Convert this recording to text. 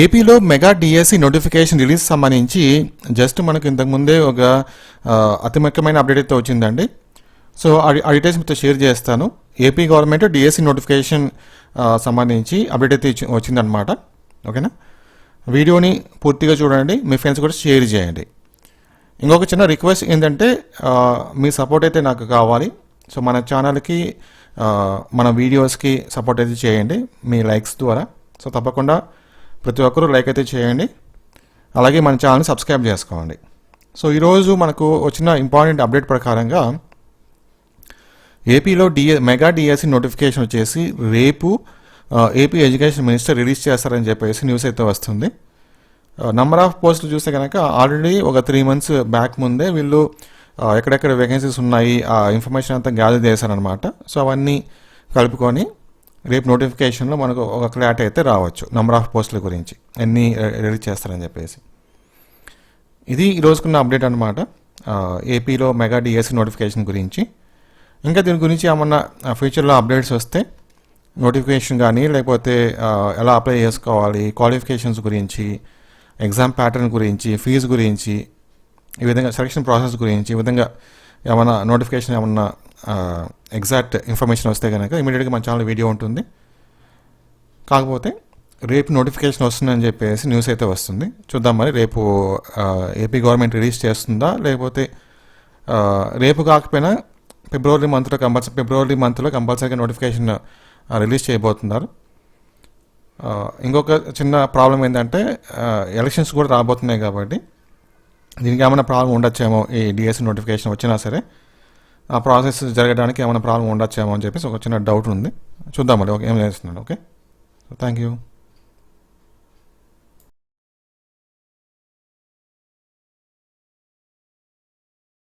ఏపీలో mega DSC notification release సంబంధించి just మనకు ఇంతకుముందే ఒక అతి ముఖ్యమైన అప్డేట్ అయితే వచ్చిందండి. సో ఆ డీటెయిల్స్ మీతో షేర్ చేస్తాను. ఏపీ గవర్నమెంట్ డిఎస్సి నోటిఫికేషన్ సంబంధించి అప్డేట్ అయితే వచ్చిందనమాట. ఓకేనా, వీడియోని పూర్తిగా చూడండి, మీ ఫ్రెండ్స్ కూడా షేర్ చేయండి. ఇంకొక చిన్న రిక్వెస్ట్ ఏంటంటే మీ సపోర్ట్ అయితే నాకు కావాలి. సో మన ఛానల్కి మన వీడియోస్కి సపోర్ట్ అయితే చేయండి మీ లైక్స్ ద్వారా. సో తప్పకుండా ప్రతి ఒక్కరూ లైక్ అయితే చేయండి, అలాగే మన ఛానల్ని సబ్స్క్రైబ్ చేసుకోండి. సో ఈరోజు మనకు వచ్చిన ఇంపార్టెంట్ అప్డేట్ ప్రకారంగా ఏపీలో మెగా డిఎస్సి నోటిఫికేషన్ వచ్చేసి రేపు ఏపీ ఎడ్యుకేషన్ మినిస్టర్ రిలీజ్ చేస్తారని చెప్పేసి న్యూస్ అయితే వస్తుంది. నంబర్ ఆఫ్ పోస్టులు చూస్తే కనుక ఆల్రెడీ ఒక 3 months బ్యాక్ ముందే వీళ్ళు ఎక్కడెక్కడ వేకెన్సీస్ ఉన్నాయి ఆ ఇన్ఫర్మేషన్ అంతా గ్యాదర్ చేశారనమాట. సో అవన్నీ కలుపుకొని రేపు నోటిఫికేషన్లో మనకు ఒక క్లారిటీ అయితే రావచ్చు నంబర్ ఆఫ్ పోస్టుల గురించి, ఎన్ని రిలీజ్ చేస్తారని చెప్పేసి. ఇది ఈరోజుకున్న అప్డేట్ అనమాట ఏపీలో మెగా డిఎస్సి నోటిఫికేషన్ గురించి. ఇంకా దీని గురించి ఏమన్నా ఫ్యూచర్లో అప్డేట్స్ వస్తే నోటిఫికేషన్ కానీ లేకపోతే ఎలా అప్లై చేసుకోవాలి, క్వాలిఫికేషన్స్ గురించి, ఎగ్జామ్ ప్యాటర్న్ గురించి, ఫీజు గురించి, ఈ విధంగా సెలక్షన్ ప్రాసెస్ గురించి, ఈ విధంగా ఏమన్నా నోటిఫికేషన్ ఏమన్నా ఎగ్జాక్ట్ ఇన్ఫర్మేషన్ వస్తే కనుక ఇమీడియట్గా మన ఛానల్ వీడియో ఉంటుంది. కాకపోతే రేపు నోటిఫికేషన్ వస్తుందని చెప్పేసి న్యూస్ అయితే వస్తుంది. చూద్దాం మరి రేపు ఏపీ గవర్నమెంట్ రిలీజ్ చేస్తుందా, లేకపోతే రేపు కాకపోయినా ఫిబ్రవరి మంత్లో కంపల్సరీగా నోటిఫికేషన్ రిలీజ్ చేయబోతున్నారు. ఇంకొక చిన్న ప్రాబ్లం ఏంటంటే ఎలక్షన్స్ కూడా రాబోతున్నాయి కాబట్టి దీనికి ఏమైనా ప్రాబ్లం ఉండొచ్చేమో, ఈ డిఎస్సి నోటిఫికేషన్ వచ్చినా సరే ఆ ప్రాసెస్ జరగడానికి ఏమైనా ప్రాబ్లం ఉండొచ్చేమో అని చెప్పేసి ఒక చిన్న డౌట్ ఉంది. చూద్దాం మరి ఏం చేస్తున్నాడు. Okay, thank you.